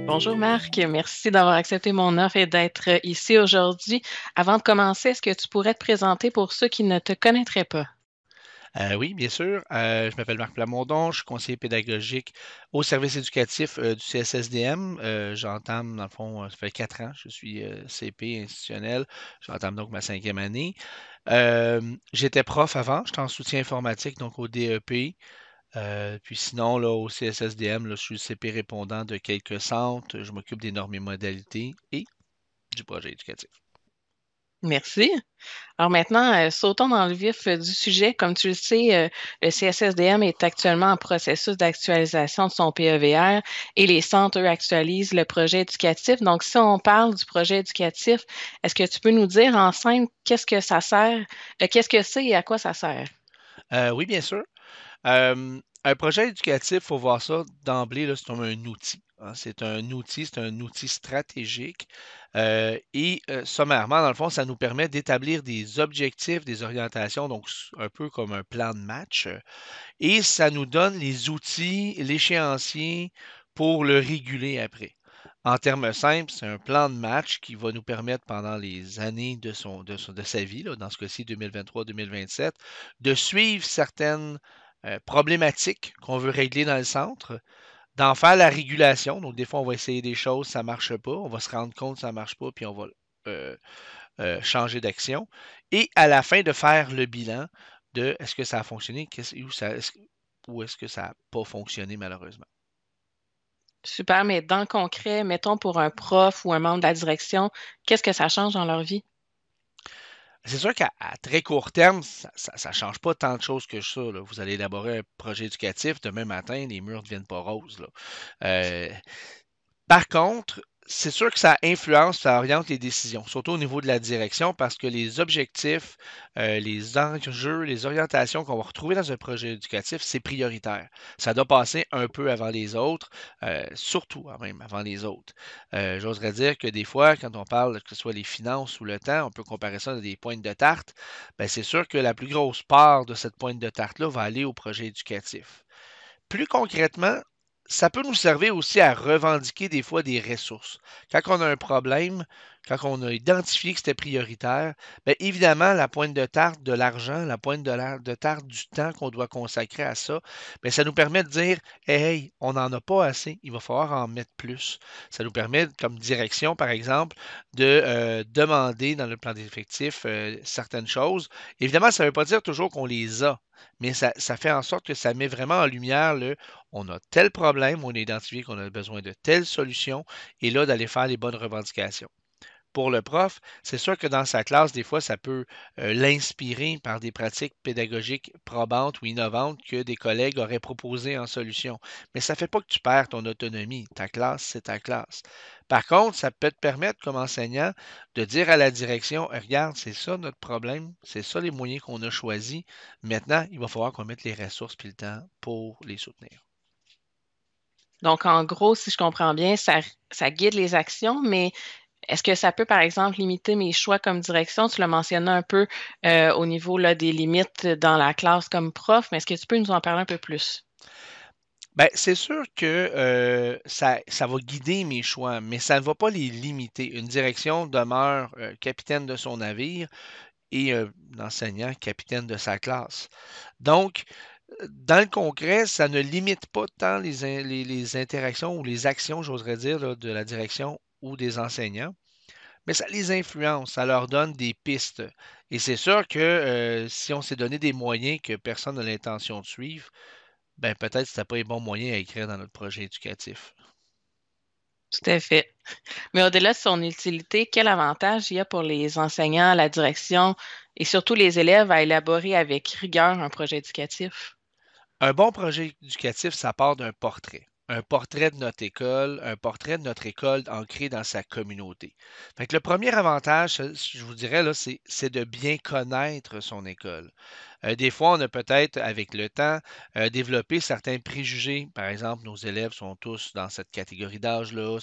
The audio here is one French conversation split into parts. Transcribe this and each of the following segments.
Bonjour Marc, merci d'avoir accepté mon offre et d'être ici aujourd'hui. Avant de commencer, est-ce que tu pourrais te présenter pour ceux qui ne te connaîtraient pas? Oui, bien sûr. Je m'appelle Marc Plamondon, je suis conseiller pédagogique au service éducatif du CSSDM. J'entame, dans le fond, ça fait 4 ans, je suis CP institutionnel. J'entame donc ma 5e année. J'étais prof avant, j'étais en soutien informatique, donc au DEP. Puis sinon, là, au CSSDM, là, je suis CP répondant de quelques centres. Je m'occupe des normes et modalités et du projet éducatif. Merci. Alors maintenant, sautons dans le vif du sujet. Comme tu le sais, le CSSDM est actuellement en processus d'actualisation de son PEVR et les centres, eux, actualisent le projet éducatif. Donc, si on parle du projet éducatif, est-ce que tu peux nous dire en simple qu'est-ce que ça sert, qu'est-ce que c'est et à quoi ça sert? Oui, bien sûr. Un projet éducatif, il faut voir ça d'emblée, là, c'est comme un outil, hein. C'est un outil stratégique. Sommairement, dans le fond, ça nous permet d'établir des objectifs, des orientations, donc un peu comme un plan de match. Et ça nous donne les outils, l'échéancier pour le réguler après. En termes simples, c'est un plan de match qui va nous permettre pendant les années de sa vie, là, dans ce cas-ci 2023-2027, de suivre certaines problématiques qu'on veut régler dans le centre, d'en faire la régulation. Donc, des fois, on va essayer des choses, ça ne marche pas, on va se rendre compte que ça ne marche pas, puis on va euh, changer d'action. Et à la fin, de faire le bilan de est-ce que ça a fonctionné ou est-ce que ça n'a pas fonctionné malheureusement. Super, mais dans le concret, mettons pour un prof ou un membre de la direction, qu'est-ce que ça change dans leur vie? C'est sûr qu'à très court terme, ça change pas tant de choses que ça, là. Vous allez élaborer un projet éducatif, demain matin, les murs ne deviennent pas roses, là. Euh, Par contre, c'est sûr que ça influence, ça oriente les décisions, surtout au niveau de la direction, parce que les objectifs, les enjeux, les orientations qu'on va retrouver dans un projet éducatif, c'est prioritaire. Ça doit passer un peu avant les autres, surtout même avant les autres. J'oserais dire que des fois, quand on parle, que ce soit les finances ou le temps, on peut comparer ça à des pointes de tarte. Ben, c'est sûr que la plus grosse part de cette pointe de tarte-là va aller au projet éducatif. Plus concrètement, ça peut nous servir aussi à revendiquer des fois des ressources. Quand on a un problème, quand on a identifié que c'était prioritaire, bien évidemment, la pointe de tarte de l'argent, la pointe de tarte du temps qu'on doit consacrer à ça, bien, ça nous permet de dire hey, hey, on n'en a pas assez, il va falloir en mettre plus. Ça nous permet, comme direction, par exemple, de demander dans le plan d'effectifs certaines choses. Évidemment, ça ne veut pas dire toujours qu'on les a, mais ça fait en sorte que ça met vraiment en lumière on a tel problème, on a identifié qu'on a besoin de telle solution, et là, d'aller faire les bonnes revendications. Pour le prof, c'est sûr que dans sa classe, des fois, ça peut l'inspirer par des pratiques pédagogiques probantes ou innovantes que des collègues auraient proposées en solution. Mais ça ne fait pas que tu perds ton autonomie. Ta classe, c'est ta classe. Par contre, ça peut te permettre, comme enseignant, de dire à la direction, regarde, c'est ça notre problème, c'est ça les moyens qu'on a choisis. Maintenant, il va falloir qu'on mette les ressources et le temps pour les soutenir. Donc, en gros, si je comprends bien, ça guide les actions, mais est-ce que ça peut, par exemple, limiter mes choix comme direction? Tu l'as mentionné un peu au niveau là, des limites dans la classe comme prof, mais est-ce que tu peux nous en parler un peu plus? Ben, c'est sûr que ça va guider mes choix, mais ça ne va pas les limiter. Une direction demeure capitaine de son navire et un enseignant capitaine de sa classe. Donc, dans le concret, ça ne limite pas tant les interactions ou les actions, j'oserais dire, là, de la direction ou des enseignants, mais ça les influence, ça leur donne des pistes. Et c'est sûr que si on s'est donné des moyens que personne n'a l'intention de suivre, ben peut-être que c'était pas les bons moyens à écrire dans notre projet éducatif. Tout à fait. Mais au-delà de son utilité, quel avantage il y a pour les enseignants, la direction et surtout les élèves à élaborer avec rigueur un projet éducatif? Un bon projet éducatif, ça part d'un portrait. Un portrait de notre école, un portrait de notre école ancré dans sa communauté. Fait que le premier avantage, je vous dirais, là, c'est de bien connaître son école. Des fois, on a peut-être, avec le temps, développé certains préjugés. Par exemple, nos élèves sont tous dans cette catégorie d'âge-là,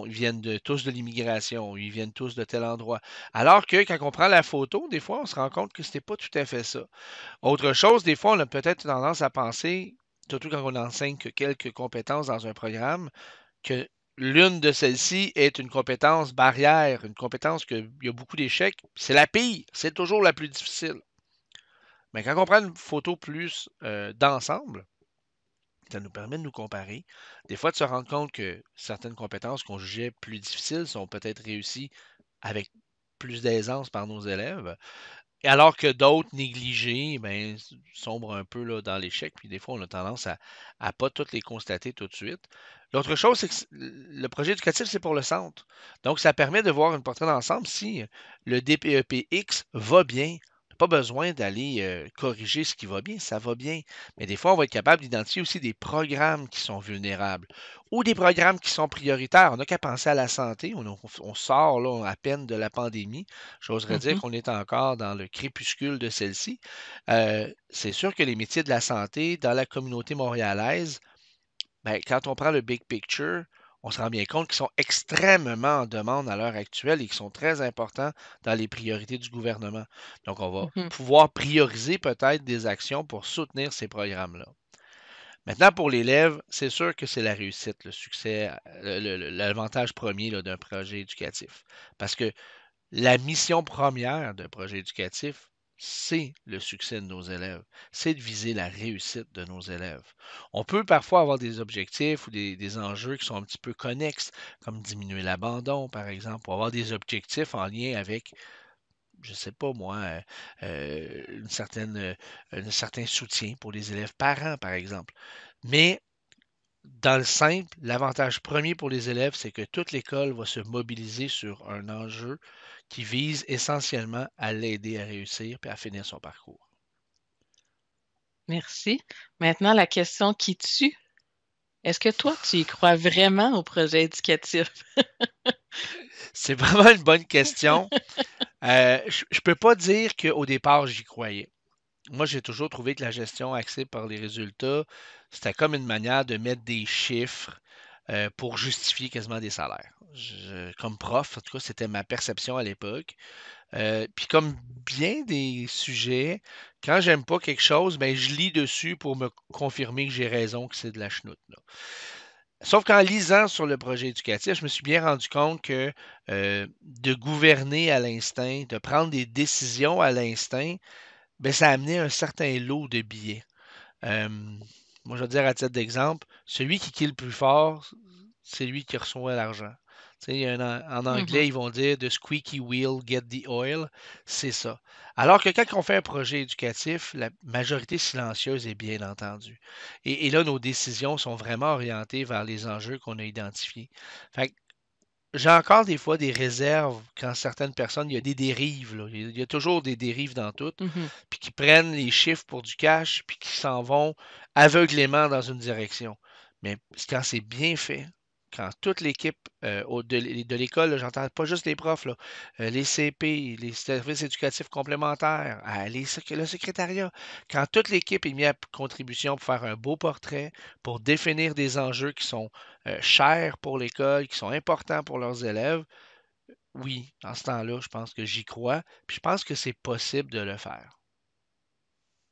ils viennent tous de l'immigration, ils viennent tous de tel endroit. Alors que quand on prend la photo, des fois, on se rend compte que ce n'était pas tout à fait ça. Autre chose, des fois, on a peut-être tendance à penser, surtout quand on enseigne que quelques compétences dans un programme, que l'une de celles-ci est une compétence barrière, une compétence qu'il y a beaucoup d'échecs. C'est la pire, c'est toujours la plus difficile. Mais quand on prend une photo plus d'ensemble, ça nous permet de nous comparer. Des fois, de se rendre compte que certaines compétences qu'on jugeait plus difficiles sont peut-être réussies avec plus d'aisance par nos élèves. Alors que d'autres négligés, ben, sombrent un peu là, dans l'échec, puis des fois, on a tendance à pas toutes les constater tout de suite. L'autre chose, c'est que le projet éducatif, c'est pour le centre. Donc, ça permet de voir une portrait d'ensemble si le DPEPX va bien. On n'a pas besoin d'aller corriger ce qui va bien, ça va bien. Mais des fois, on va être capable d'identifier aussi des programmes qui sont vulnérables ou des programmes qui sont prioritaires. On n'a qu'à penser à la santé. On sort là, à peine de la pandémie. J'oserais dire Mhm. qu'on est encore dans le crépuscule de celle-ci. C'est sûr que les métiers de la santé dans la communauté montréalaise, ben, quand on prend le big picture, on se rend bien compte qu'ils sont extrêmement en demande à l'heure actuelle et qu'ils sont très importants dans les priorités du gouvernement. Donc, on va Mhm. pouvoir prioriser peut-être des actions pour soutenir ces programmes-là. Maintenant, pour l'élève, c'est sûr que c'est la réussite, le succès, l'avantage premier là, d'un projet éducatif. Parce que la mission première d'un projet éducatif, c'est le succès de nos élèves. C'est de viser la réussite de nos élèves. On peut parfois avoir des objectifs ou des enjeux qui sont un petit peu connexes, comme diminuer l'abandon, par exemple, ou avoir des objectifs en lien avec, je ne sais pas moi, un certain soutien pour les élèves parents, par exemple. Mais dans le simple, l'avantage premier pour les élèves, c'est que toute l'école va se mobiliser sur un enjeu qui vise essentiellement à l'aider à réussir et à finir son parcours. Merci. Maintenant, la question qui tue. Est-ce que toi, tu y crois vraiment au projet éducatif? C'est vraiment une bonne question. Je ne peux pas dire qu'au départ, j'y croyais. Moi, j'ai toujours trouvé que la gestion axée par les résultats, c'était comme une manière de mettre des chiffres pour justifier quasiment des salaires. Comme prof, en tout cas, c'était ma perception à l'époque. Puis comme bien des sujets, quand j'aime pas quelque chose, ben je lis dessus pour me confirmer que j'ai raison, que c'est de la chenoute, là. Sauf qu'en lisant sur le projet éducatif, je me suis bien rendu compte que de gouverner à l'instinct, de prendre des décisions à l'instinct, ben, ça a amené un certain lot de billets. Euh, Moi, je vais dire à titre d'exemple, celui qui est le plus fort, c'est lui qui reçoit l'argent. Tu sais, en Mhm. anglais, ils vont dire The squeaky wheel get the oil. C'est ça. Alors que quand on fait un projet éducatif, la majorité silencieuse est bien entendue. Et là, nos décisions sont vraiment orientées vers les enjeux qu'on a identifiés. Fait que j'ai encore des fois des réserves quand certaines personnes, il y a des dérives, là. Il y a toujours des dérives dans tout, Mhm. puis qui prennent les chiffres pour du cash, puis qui s'en vont aveuglément dans une direction. Mais quand c'est bien fait, quand toute l'équipe de l'école, là, j'entends pas juste les profs, là, les CP, les services éducatifs complémentaires, le secrétariat, quand toute l'équipe est mise à contribution pour faire un beau portrait, pour définir des enjeux qui sont chers pour l'école, qui sont importants pour leurs élèves, oui, en ce temps-là, je pense que j'y crois, puis je pense que c'est possible de le faire.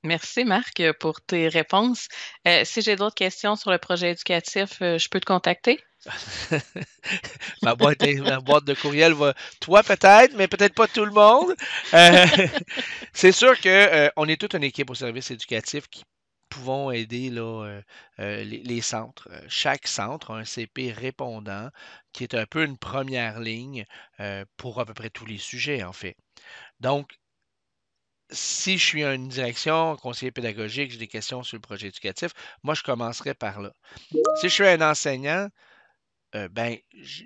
Merci, Marc, pour tes réponses. Si j'ai d'autres questions sur le projet éducatif, je peux te contacter? Ma boîte de courriel va, toi peut-être, mais peut-être pas tout le monde. Euh, c'est sûr que on est toute une équipe au service éducatif qui pouvons aider là, les centres. Chaque centre a un CP répondant qui est un peu une première ligne pour à peu près tous les sujets, en fait. Donc, si je suis une direction, conseiller pédagogique, j'ai des questions sur le projet éducatif, moi, je commencerai par là. Si je suis un enseignant, ben,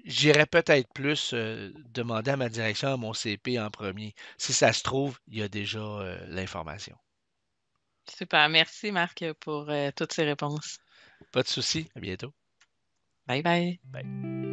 j'irais peut-être plus demander à ma direction, à mon CP en premier. Si ça se trouve, il y a déjà l'information. Super. Merci, Marc, pour toutes ces réponses. Pas de souci. À bientôt. Bye bye. Bye.